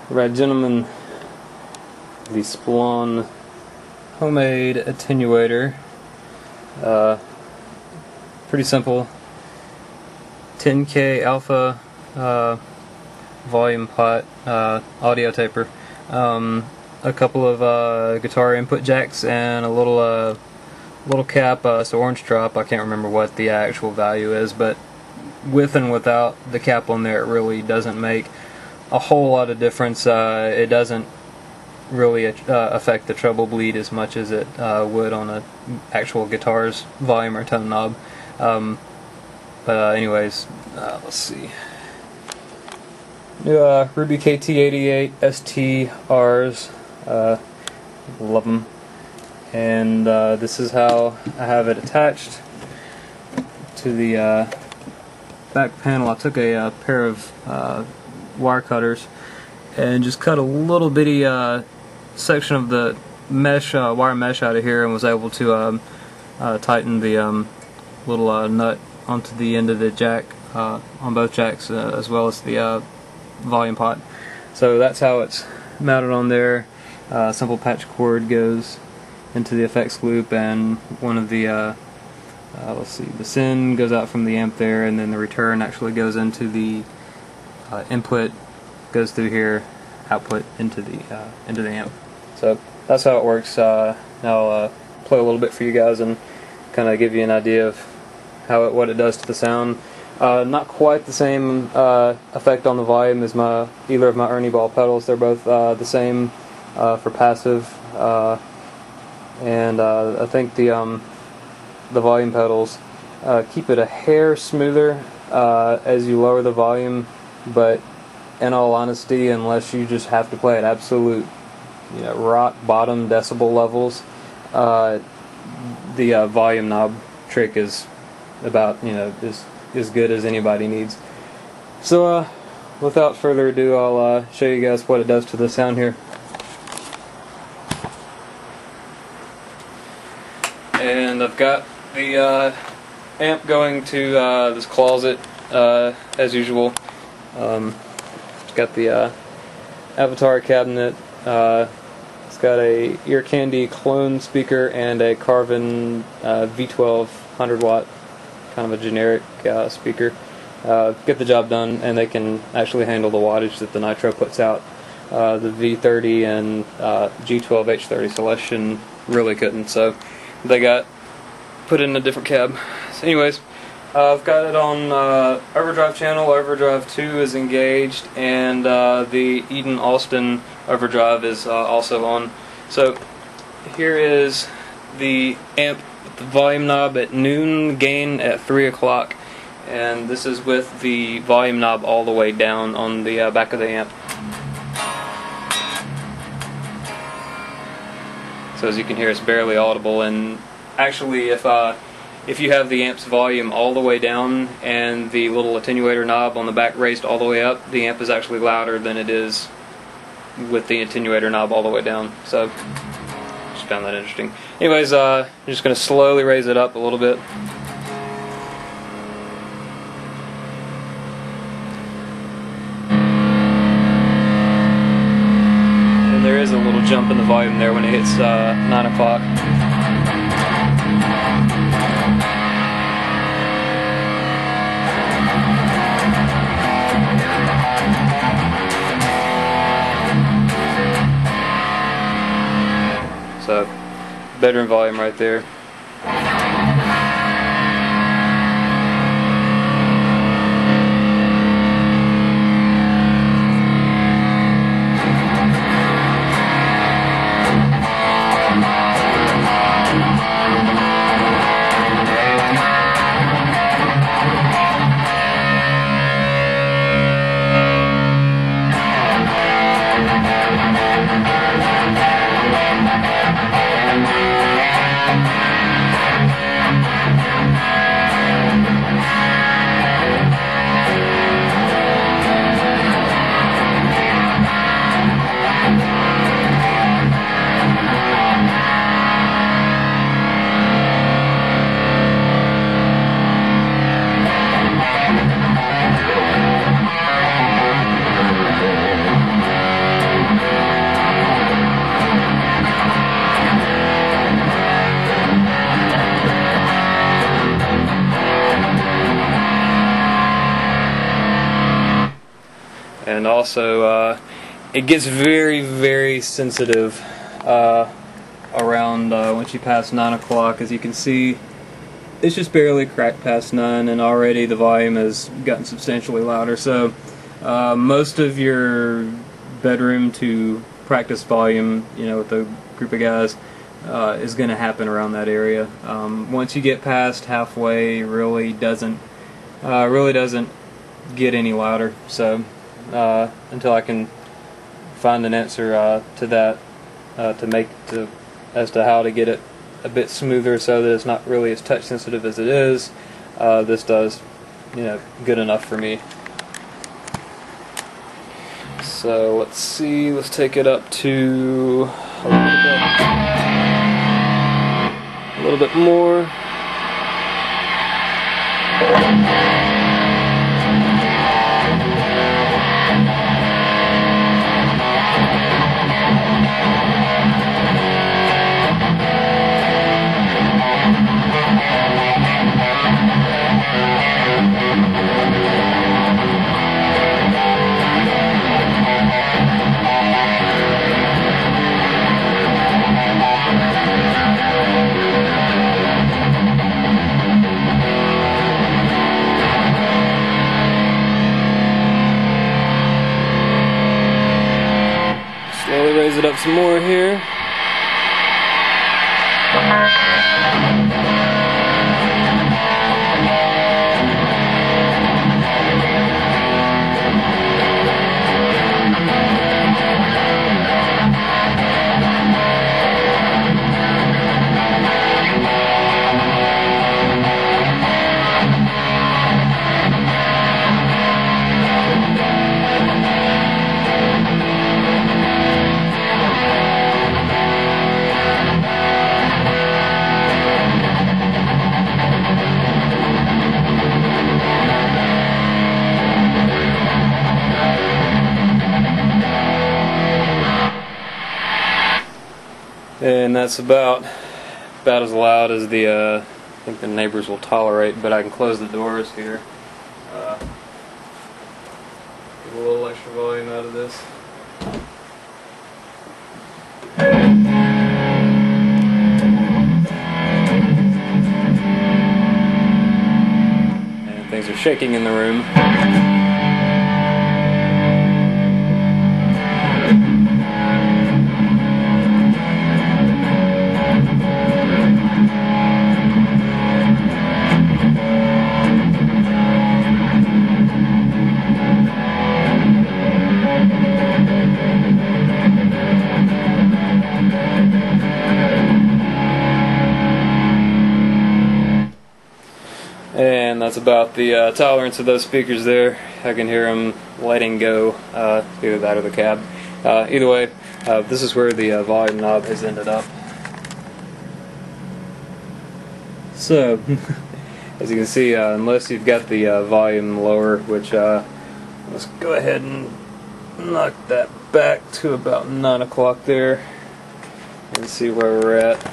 Right, gentlemen, the Splawn homemade attenuator. Pretty simple. 10K alpha volume pot, audio taper, a couple of guitar input jacks, and a little cap. It's an orange drop. I can't remember what the actual value is, but with and without the cap on there, it really doesn't make a whole lot of difference. It doesn't really affect the treble bleed as much as it would on an actual guitar's volume or tone knob. But anyways, let's see. New Ruby KT88 STRs. Love them. And this is how I have it attached to the back panel. I took a pair of wire cutters and just cut a little bitty section of the mesh, wire mesh out of here, and was able to tighten the little nut onto the end of the jack, on both jacks, as well as the volume pot. So that's how it's mounted on there. Simple patch cord goes into the effects loop, and one of the let's see, the send goes out from the amp there, and then the return actually goes into the input, goes through here, output into the amp. So that's how it works. Now I'll play a little bit for you guys and kind of give you an idea of what it does to the sound. Not quite the same effect on the volume as either of my Ernie Ball pedals. They're both the same for passive, and I think the volume pedals keep it a hair smoother as you lower the volume, but in all honesty, unless you just have to play at absolute, rock bottom decibel levels, the volume knob trick is about, as good as anybody needs. So without further ado, I'll show you guys what it does to the sound here. And I've got the amp going to this closet as usual. It's got the Avatar cabinet. It's got a Ear Candy clone speaker and a Carvin V12 100-watt, kind of a generic speaker. Get the job done, and they can actually handle the wattage that the Nitro puts out. The V30 and G12H30 Celestion really couldn't, so they got put in a different cab. So anyways, I've got it on overdrive channel. Overdrive 2 is engaged, and the Eden Austin overdrive is also on. So here is the amp with the volume knob at noon, gain at 3 o'clock, and this is with the volume knob all the way down on the back of the amp. So as you can hear, it's barely audible, and actually if you have the amp's volume all the way down and the little attenuator knob on the back raised all the way up, the amp is actually louder than it is with the attenuator knob all the way down. So just found that interesting. Anyways, I'm just going to slowly raise it up a little bit. And there is a little jump in the volume there when it hits 9 o'clock. So, bedroom volume right there. and also it gets very sensitive around once you pass 9 o'clock. As you can see, it's just barely cracked past 9, and already the volume has gotten substantially louder. So most of your bedroom to practice volume, you know, with a group of guys, is going to happen around that area. Once you get past halfway, it really doesn't get any louder. So until I can find an answer to that, as to how to get it a bit smoother so that it's not really as touch sensitive as it is, this does, you know, good enough for me. So let's see, let's take it up to a little bit more. Slowly raise it up some more here. And that's about as loud as I think the neighbors will tolerate, but I can close the doors here. Get a little extra volume out of this. And things are shaking in the room. And that's about the tolerance of those speakers there. I can hear them letting go, either that or the cab. Either way, this is where the volume knob has ended up. So, as you can see, unless you've got the volume lower, which let's go ahead and knock that back to about 9 o'clock there and see where we're at.